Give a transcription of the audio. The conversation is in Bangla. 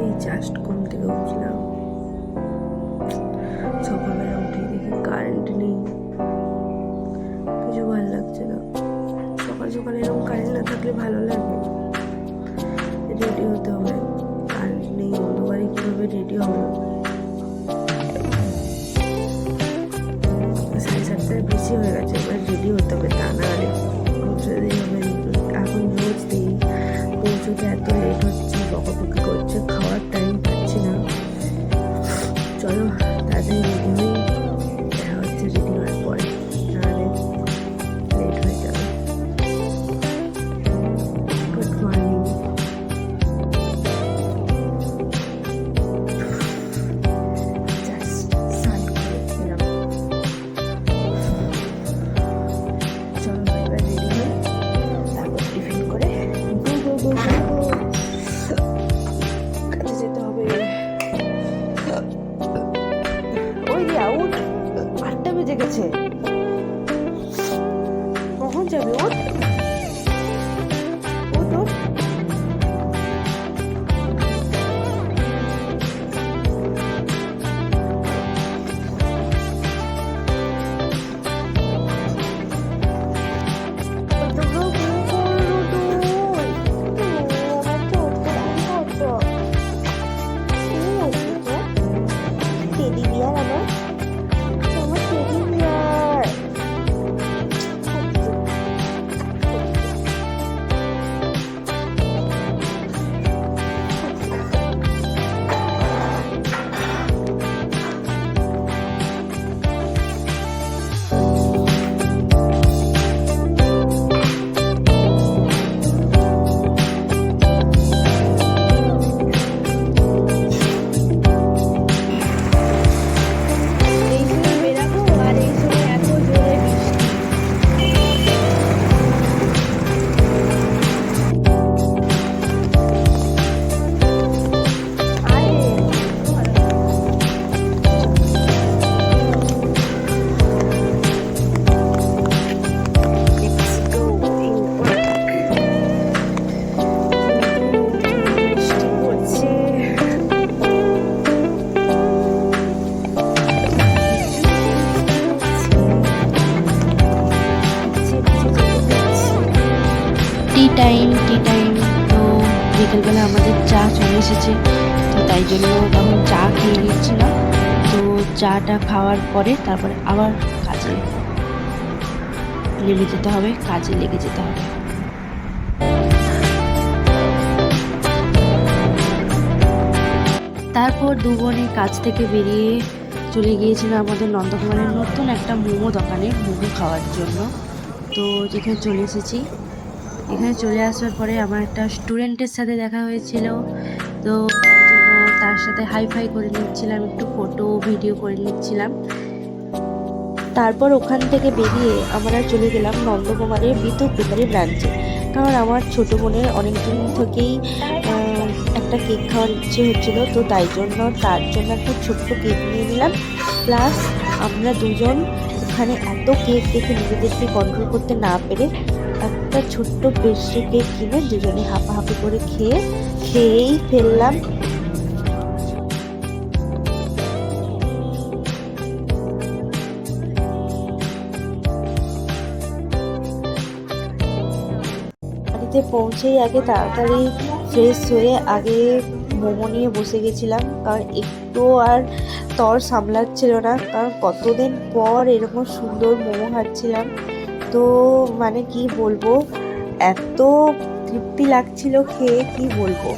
এই জাস্ট ঘুম থেকে উঠলাম, সকালবেলা উঠে দেখি কারেন্ট নেই, কিছু ভালো লাগছে না। সকাল সকাল এরকম কারেন্ট না থাকলে ভালো লাগে। রেডি হতে হবে, কারেন্ট নেই, অন্ধকারে কিভাবে রেডি হবে। 7:30 বেশি হয়ে গেছে, এবার রেডি হতে হবে, তা না হলে পৌঁছতেই হবে। এখন রোজ দিই পৌঁছতে এত লেট হচ্ছে, বকাবকি করছে, খাওয়ার টাইম পাচ্ছি না। চলো তাড়াতাড়ি রেডি হই, দেখা হচ্ছে রেডি হওয়ার পরে, নাহলে লেট হয়ে যাবে। Good morning. জাস্ট স্নান করে এলাম। চলো এবার রেডি হই, তারপর টিফিন করে কাজে যেতে হবে। ওই দিয়া উঠ, 8টা বেজে গেছে, কখন যাবে? উঠ উঠ উঠ। টেডি বিয়ার আমার, আমার টেডি বিয়ার। Tea time. তো বিকেলবেলা আমাদের চা চলে এসেছে, তো তাই জন্য তখন চা খেয়ে নিচ্ছিলাম। তো চাটা খাওয়ার পরে তারপরে আবার কাজে লেগে যেতে হবে, কাজে লেগে যেতে হবে। তারপর দু বোনে কাজ থেকে বেরিয়ে চলে গিয়েছিল আমাদের নন্দকুমারের নতুন একটা মোমো দোকানে মোমো খাওয়ার জন্য। তো যেখানে চলে এসেছি, এখানে চলে আসার পরে আমার একটা স্টুডেন্টের সাথে দেখা হয়েছিল, তো তাই জন্য তার সাথে হাইফাই করে নিচ্ছিলাম, একটু ফটো ভিডিও করে নিচ্ছিলাম। তারপর ওখান থেকে বেরিয়ে আমরা চলে গেলাম নন্দকুমারের বিদ্যুৎ বেকারি ব্রাঞ্চে, কারণ আমার ছোটো বোনের অনেকদিন থেকেই একটা কেক খাওয়ার ইচ্ছে হচ্ছিলো, তো তাই জন্য তার জন্য একটা ছোট্ট কেক নিয়ে নিলাম। প্লাস আমরা দুজন ওখানে এত কেক দেখে নিজেদেরকে কন্ট্রোল করতে না পেরে একটা ছোট্ট পেস্ট্রি কেক কিনে দুজনে হাঁপাহাঁপি করে খেয়েই ফেললাম। বাড়িতে পৌঁছেই আগে তাড়াতাড়ি ফ্রেশ হয়ে আগে মোমো নিয়ে বসে গেছিলাম, কারণ একটু আর তর সামলাচ্ছিল না, কারণ কতদিন পর এরকম সুন্দর মোমো খাচ্ছিলাম। তো মানে কি বলবো, এত তৃপ্তি লাগছিল খেয়ে, কি বলবো।